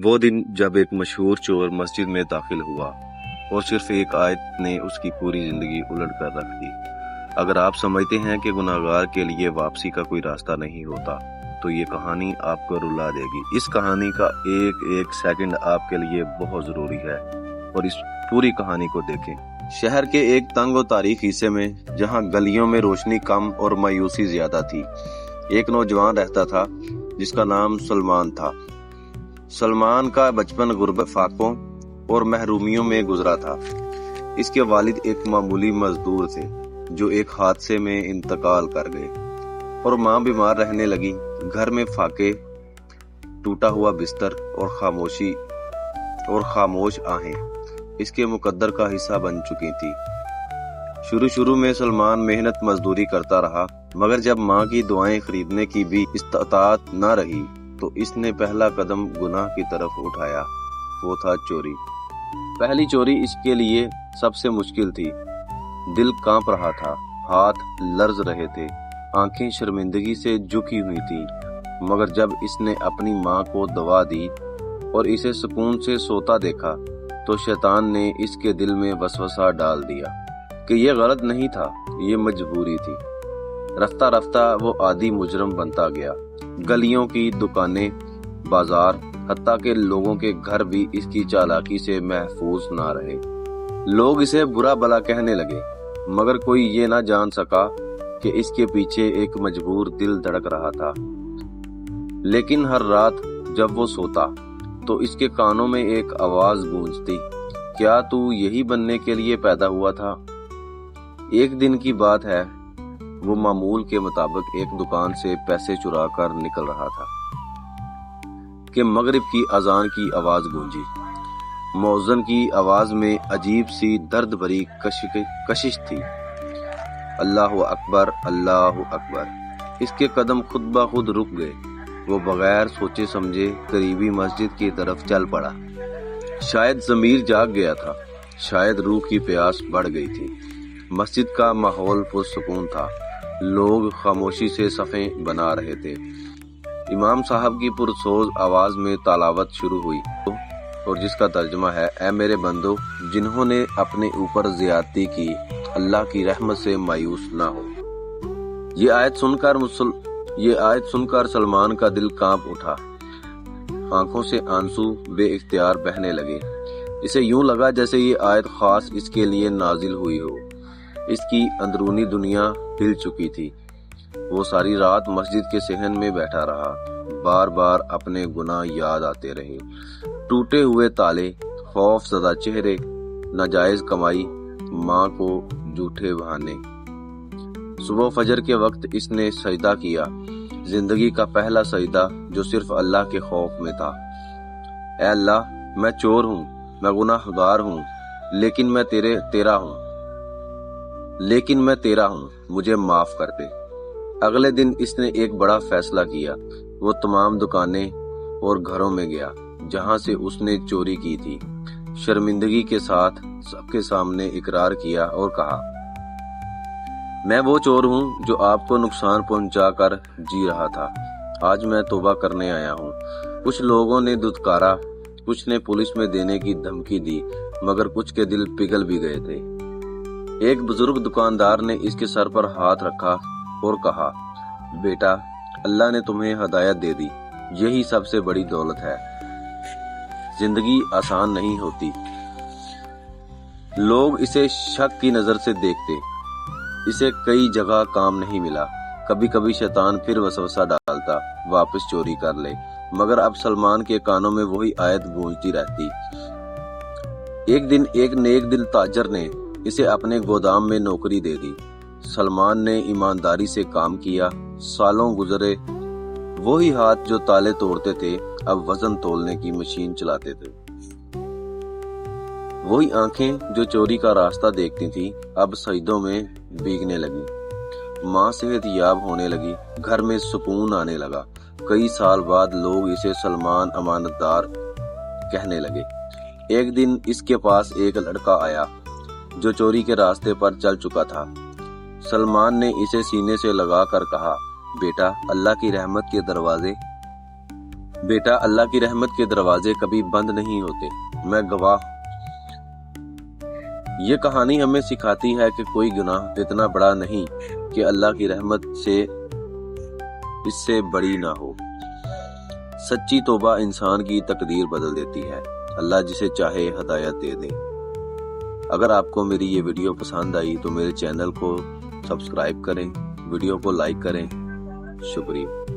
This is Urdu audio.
وہ دن جب ایک مشہور چور مسجد میں داخل ہوا اور صرف ایک آیت نے اس کی پوری زندگی الٹ کر رکھ دی۔ اگر آپ سمجھتے ہیں کہ گناہگار کے لیے واپسی کا کوئی راستہ نہیں ہوتا تو یہ کہانی آپ کو رلا دے گی۔ اس کہانی کا ایک ایک سیکنڈ آپ کے لیے بہت ضروری ہے اور اس پوری کہانی کو دیکھیں۔ شہر کے ایک تنگ و تاریک حصے میں جہاں گلیوں میں روشنی کم اور مایوسی زیادہ تھی، ایک نوجوان رہتا تھا جس کا نام سلمان تھا۔ سلمان کا بچپن غربت، فاقوں اور محرومیوں میں گزرا تھا۔ اس کے والد ایک معمولی مزدور تھے جو ایک حادثے میں انتقال کر گئے اور ماں بیمار رہنے لگی۔ گھر میں فاقے، ٹوٹا ہوا بستر اور خاموش آہیں اس کے مقدر کا حصہ بن چکی تھی۔ شروع میں سلمان محنت مزدوری کرتا رہا، مگر جب ماں کی دعائیں خریدنے کی بھی استطاعت نہ رہی تو اس نے پہلا قدم گناہ کی طرف اٹھایا۔ وہ تھا چوری۔ پہلی چوری اس کے لیے سب سے مشکل تھی۔ دل کانپ رہا تھا، ہاتھ لرز رہے تھے، آنکھیں شرمندگی سے جھکی ہوئی تھی۔ مگر جب اس نے اپنی ماں کو دوا دی اور اسے سکون سے سوتا دیکھا تو شیطان نے اس کے دل میں وسوسہ ڈال دیا کہ یہ غلط نہیں تھا، یہ مجبوری تھی۔ رفتہ رفتہ وہ عادی مجرم بنتا گیا۔ گلیوں کی دکانیں، بازار، حتیٰ کہ لوگوں کے گھر بھی اس کی چالاکی سے محفوظ نہ رہے۔ لوگ اسے برا بلا کہنے لگے، مگر کوئی یہ نہ جان سکا کہ اس کے پیچھے ایک مجبور دل دھڑک رہا تھا۔ لیکن ہر رات جب وہ سوتا تو اس کے کانوں میں ایک آواز گونجتی، کیا تو یہی بننے کے لیے پیدا ہوا تھا؟ ایک دن کی بات ہے، وہ معمول کے مطابق ایک دکان سے پیسے چرا کر نکل رہا تھا کہ مغرب کی اذان کی آواز گونجی۔ مؤذن کی آواز میں عجیب سی درد بھری کشش تھی، اللہ اکبر، اللہ اکبر۔ اس کے قدم خود بخود رک گئے۔ وہ بغیر سوچے سمجھے قریبی مسجد کی طرف چل پڑا۔ شاید ضمیر جاگ گیا تھا، شاید روح کی پیاس بڑھ گئی تھی۔ مسجد کا ماحول پرسکون تھا، لوگ خاموشی سے صفیں بنا رہے تھے۔ امام صاحب کی پرسوز آواز میں تلاوت شروع ہوئی اور جس کا ترجمہ ہے، اے میرے بندو، جنہوں نے اپنے اوپر زیادتی کی، اللہ کی رحمت سے مایوس نہ ہو۔ یہ آیت سن کر سلمان کا دل کانپ اٹھا، آنکھوں سے آنسو بے اختیار بہنے لگے۔ اسے یوں لگا جیسے یہ آیت خاص اس کے لیے نازل ہوئی ہو۔ اس کی اندرونی دنیا ہل چکی تھی۔ وہ ساری رات مسجد کے صحن میں بیٹھا رہا، بار بار اپنے گناہ یاد آتے رہے، ٹوٹے ہوئے تالے، خوف زدہ چہرے، ناجائز کمائی، ماں کو جھوٹے بہانے۔ صبح فجر کے وقت اس نے سجدہ کیا، زندگی کا پہلا سجدہ جو صرف اللہ کے خوف میں تھا۔ اے اللہ، میں چور ہوں، میں گناہ گار ہوں، لیکن میں تیرا ہوں، مجھے معاف کر دے۔ اگلے دن اس نے ایک بڑا فیصلہ کیا۔ وہ تمام دکانیں اور گھروں میں گیا جہاں سے اس نے چوری کی تھی، شرمندگی کے ساتھ سب کے سامنے اقرار کیا اور کہا، میں وہ چور ہوں جو آپ کو نقصان پہنچا کر جی رہا تھا۔ آج میں توبہ کرنے آیا ہوں۔ کچھ لوگوں نے دھتکارا، کچھ نے پولیس میں دینے کی دھمکی دی، مگر کچھ کے دل پگھل بھی گئے تھے۔ ایک بزرگ دکاندار نے اس کے سر پر ہاتھ رکھا اور کہا، بیٹا، اللہ نے تمہیں ہدایت دے دی، یہی سب سے بڑی دولت ہے۔ زندگی آسان نہیں ہوتی۔ لوگ اسے شک کی نظر سے دیکھتے۔ اسے کئی جگہ کام نہیں ملا۔ کبھی کبھی شیطان پھر وسوسہ ڈالتا، واپس چوری کر لے، مگر اب سلمان کے کانوں میں وہی آیت گونجتی رہتی۔ ایک دن ایک نیک دل تاجر نے اسے اپنے گودام میں نوکری دے دی۔ سلمان نے ایمانداری سے کام کیا، سالوں گزرے۔ وہی ہاتھ جو تالے توڑتے تھے اب وزن تولنے کی مشین چلاتے تھے۔ وہی آنکھیں جو چوری کا راستہ دیکھتی تھیں اب سجدوں میں بھیگنے لگی۔ ماں صحت یاب ہونے لگی، گھر میں سکون آنے لگا۔ کئی سال بعد لوگ اسے سلمان امانت دار کہنے لگے۔ ایک دن اس کے پاس ایک لڑکا آیا جو چوری کے راستے پر چل چکا تھا۔ سلمان نے اسے سینے سے لگا کر کہا، بیٹا، اللہ کی رحمت کے دروازے بیٹا اللہ کی رحمت کے دروازے کبھی بند نہیں ہوتے، میں گواہ۔ یہ کہانی ہمیں سکھاتی ہے کہ کوئی گناہ اتنا بڑا نہیں کہ اللہ کی رحمت سے اس سے بڑی نہ ہو۔ سچی توبہ انسان کی تقدیر بدل دیتی ہے، اللہ جسے چاہے ہدایت دے دے۔ اگر آپ کو میری یہ ویڈیو پسند آئی تو میرے چینل کو سبسکرائب کریں، ویڈیو کو لائک کریں۔ شکریہ۔